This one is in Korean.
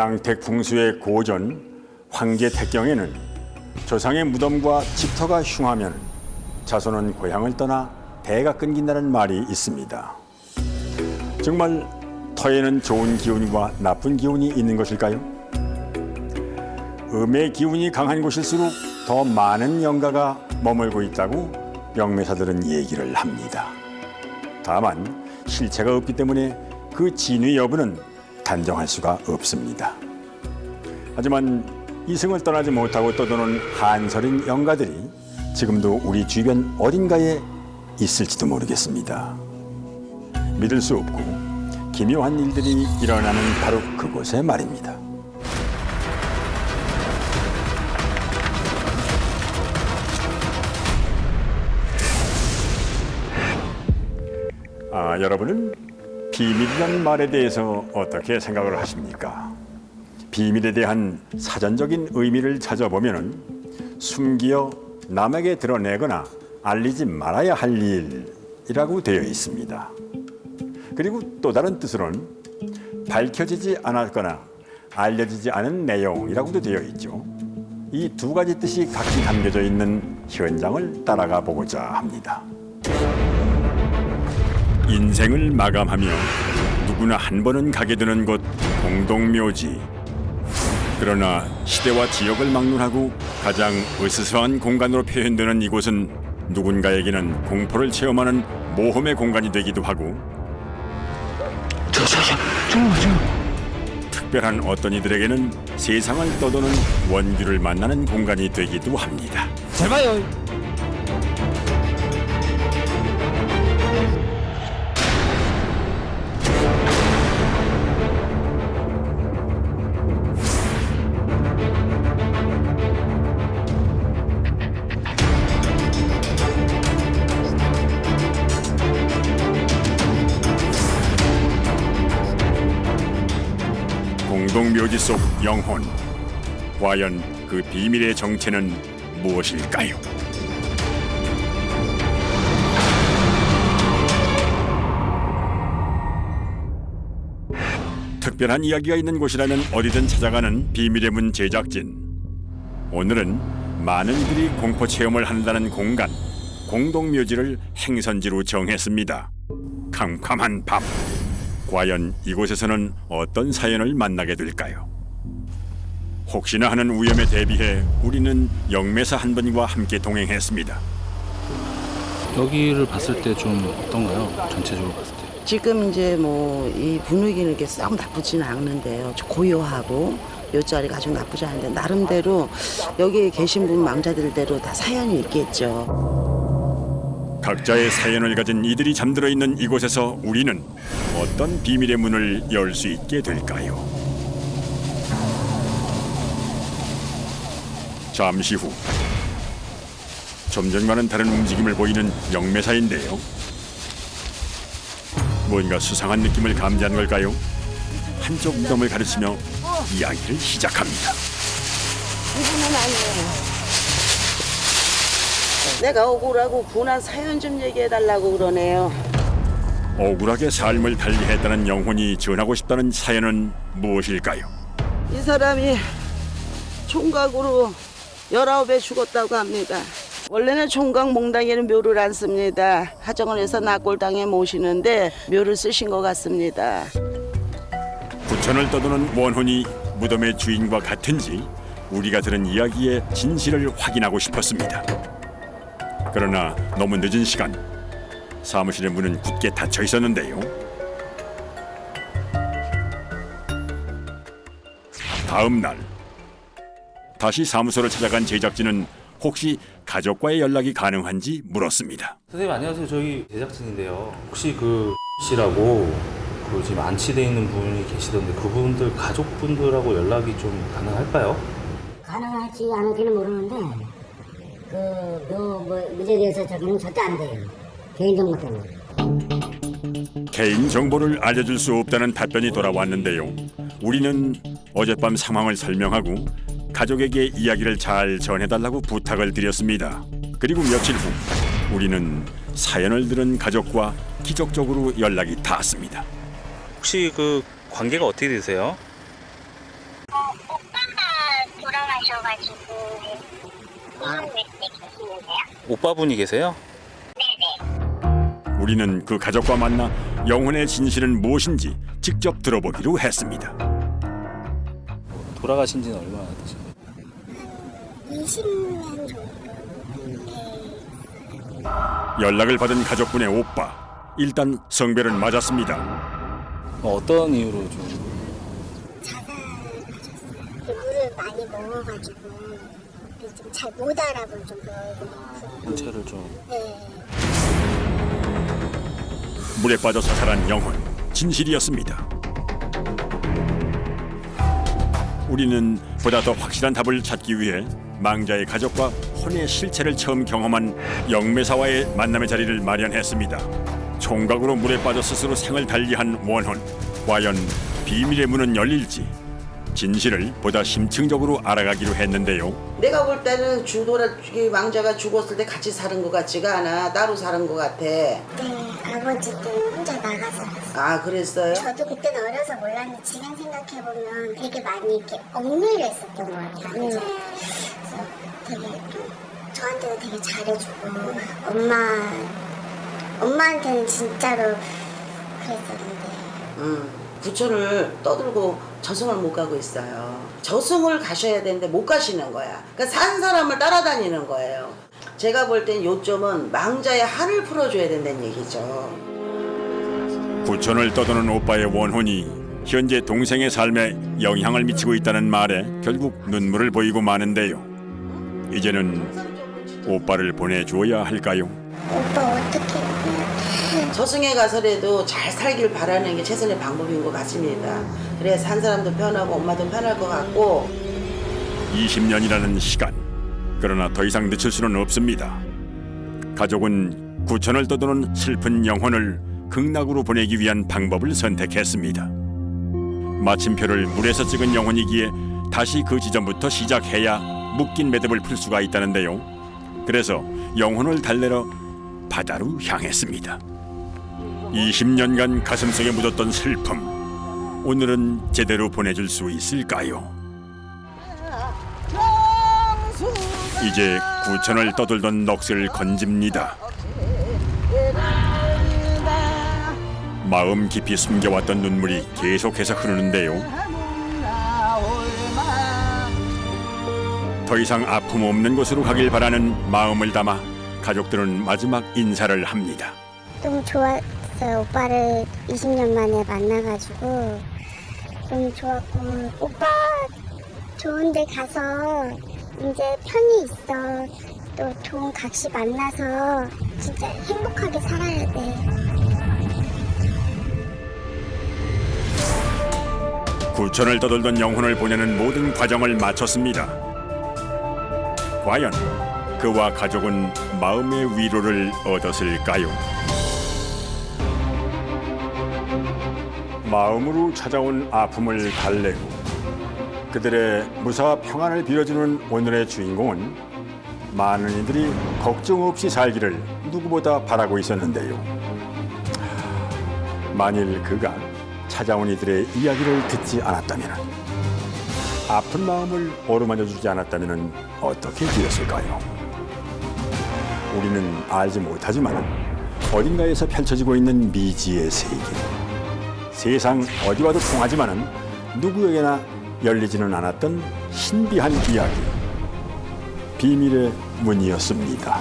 양택 풍수의 고전 황제택경에는 조상의 무덤과 집터가 흉하면 자손은 고향을 떠나 대가 끊긴다는 말이 있습니다. 정말 터에는 좋은 기운과 나쁜 기운이 있는 것일까요? 음의 기운이 강한 곳일수록 더 많은 영가가 머물고 있다고 영매사들은 얘기를 합니다. 다만 실체가 없기 때문에 그 진위 여부는 단정할 수가 없습니다. 하지만 이승을 떠나지 못하고 떠도는 한설인 영가들이 지금도 우리 주변 어딘가에 있을지도 모르겠습니다. 믿을 수 없고 기묘한 일들이 일어나는 바로 그곳에 말입니다. 여러분은 비밀이라는 말에 대해서 어떻게 생각을 하십니까? 비밀에 대한 사전적인 의미를 찾아보면 숨기어 남에게 드러내거나 알리지 말아야 할 일이라고 되어 있습니다. 그리고 또 다른 뜻으로는 밝혀지지 않았거나 알려지지 않은 내용이라고도 되어 있죠. 이 두 가지 뜻이 각기 담겨져 있는 현장을 따라가 보고자 합니다. 인생을 마감하며 누구나 한 번은 가게 되는 곳 공동묘지. 그러나 시대와 지역을 막론하고 가장 으스스한 공간으로 표현되는 이곳은 누군가에게는 공포를 체험하는 모험의 공간이 되기도 하고 특별한 어떤 이들에게는 세상을 떠도는 원규를 만나는 공간이 되기도 합니다. 잘 봐요. 공동묘지 속 영혼, 과연 그 비밀의 정체는 무엇일까요? 특별한 이야기가 있는 곳이라면 어디든 찾아가는 비밀의 문 제작진. 오늘은 많은 이들이 공포 체험을 한다는 공간, 공동묘지를 행선지로 정했습니다. 캄캄한 밤. 과연 이곳에서는 어떤 사연을 만나게 될까요? 혹시나 하는 위험에 대비해 우리는 영매사 한 분과 함께 동행했습니다. 여기를 봤을 때 좀 어떤가요? 전체적으로 봤을 때. 지금 이제 뭐 이 분위기는 이렇게 썩 나쁘지는 않는데요. 좀 고요하고 묘자리가 아주 나쁘지 않은데 나름대로 여기 계신 분 망자들대로 다 사연이 있겠죠. 각자의 사연을 가진 이들이 잠들어 있는 이곳에서 우리는 어떤 비밀의 문을 열 수 있게 될까요? 잠시 후 좀 전과는 다른 움직임을 보이는 영매사인데요. 뭔가 수상한 느낌을 감지한 걸까요? 한쪽 무덤을 가르치며 이야기를 시작합니다. 이분은 아니에요. 내가 억울하고 분한 사연 좀 얘기해달라고 그러네요. 억울하게 삶을 달리했다는 영혼이 전하고 싶다는 사연은 무엇일까요? 이 사람이 총각으로 19에 죽었다고 합니다. 원래는 총각 몽당에는 묘를 안 씁니다. 하정을 해서 낙골당에 모시는데 묘를 쓰신 것 같습니다. 부천을 떠도는 원혼이 무덤의 주인과 같은지 우리가 들은 이야기의 진실을 확인하고 싶었습니다. 그러나 너무 늦은 시간, 사무실의 문은 굳게 닫혀 있었는데요. 다음 날 다시 사무소를 찾아간 제작진은 혹시 가족과의 연락이 가능한지 물었습니다. 선생님 안녕하세요. 저희 제작진인데요. 혹시 그 씨라고 그 지금 안치돼 있는 분이 계시던데 그분들 가족분들하고 연락이 좀 가능할까요? 가능할지 안 할지는 모르는데 문제에 대해서 저기는 절대 안 돼요. 개인정보 때문에. 개인 정보를 알려줄 수 없다는 답변이 돌아왔는데요. 우리는 어젯밤 상황을 설명하고 가족에게 이야기를 잘 전해달라고 부탁을 드렸습니다. 그리고 며칠 후 우리는 사연을 들은 가족과 기적적으로 연락이 닿았습니다. 혹시 그 관계가 어떻게 되세요? 오빠분이 계세요? 우리는 그 가족과 만나 영혼의 진실은 무엇인지 직접 들어보기로 했습니다. 돌아가신 지는 얼마나 되셨어요? 20년 정도. 연락을 받은 가족분의 오빠. 일단 성별은 맞았습니다. 어떤 이유로 좀 물을 많이 먹어가지고 좀 잘 못 알아볼 정도로 문체를 좀 네. 물에 빠져 사살한 영혼. 진실이었습니다. 우리는 보다 더 확실한 답을 찾기 위해 망자의 가족과 혼의 실체를 처음 경험한 영매사와의 만남의 자리를 마련했습니다. 총각으로 물에 빠져 스스로 생을 달리한 원혼. 과연 비밀의 문은 열릴지 진실을 보다 심층적으로 알아가기로 했는데요. 내가 볼 때는 왕자가 죽었을 때 같이 사는 것 같지가 않아. 따로 사는 것 같아. 네, 아버지 때는 혼자 나가서 아, 그랬어요? 저도 그때는 어려서 몰랐는데 지금 생각해보면 되게 많이 이렇게 억눌려 있었던 것 같아요. 그래서 되게 좀 저한테는 되게 잘해주고 엄마한테는 진짜로 그랬었는데 부천을 떠들고 저승을 못 가고 있어요. 저승을 가셔야 되는데 못 가시는 거야. 그러니까 산 사람을 따라다니는 거예요. 제가 볼 땐 요점은 망자의 한을 풀어줘야 된다는 얘기죠. 구천을 떠도는 오빠의 원혼이 현재 동생의 삶에 영향을 미치고 있다는 말에 결국 눈물을 보이고 마는데요. 이제는 오빠를 보내주어야 할까요? 오빠 어떻게 저승에 가서라도 잘 살길 바라는 게 최선의 방법인 것 같습니다. 그래야 산 사람도 편하고 엄마도 편할 것 같고. 20년이라는 시간. 그러나 더 이상 늦출 수는 없습니다. 가족은 구천을 떠도는 슬픈 영혼을 극락으로 보내기 위한 방법을 선택했습니다. 마침표를 물에서 찍은 영혼이기에 다시 그 지점부터 시작해야 묶인 매듭을 풀 수가 있다는데요. 그래서 영혼을 달래러 바다로 향했습니다. 20년간 가슴속에 묻었던 슬픔. 오늘은 제대로 보내줄 수 있을까요? 이제 구천을 떠돌던 넋을 건집니다. 마음 깊이 숨겨왔던 눈물이 계속해서 흐르는데요. 더 이상 아픔 없는 곳으로 가길 바라는 마음을 담아 가족들은 마지막 인사를 합니다. 너무 좋았어요. 오빠를 20년 만에 만나가지고 너무 좋았고 오빠 좋은 데 가서 이제 편히 있어. 또 좋은 각시 만나서 진짜 행복하게 살아야 돼. 구천을 떠돌던 영혼을 보내는 모든 과정을 마쳤습니다. 과연 그와 가족은 마음의 위로를 얻었을까요? 마음으로 찾아온 아픔을 달래고 그들의 무사와 평안을 빌어주는 오늘의 주인공은 많은 이들이 걱정 없이 살기를 누구보다 바라고 있었는데요. 만일 그가 찾아온 이들의 이야기를 듣지 않았다면, 아픈 마음을 어루만져 주지 않았다면 어떻게 되었을까요? 우리는 알지 못하지만 어딘가에서 펼쳐지고 있는 미지의 세계. 세상 어디와도 통하지만은 누구에게나 열리지는 않았던 신비한 이야기. 비밀의 문이었습니다.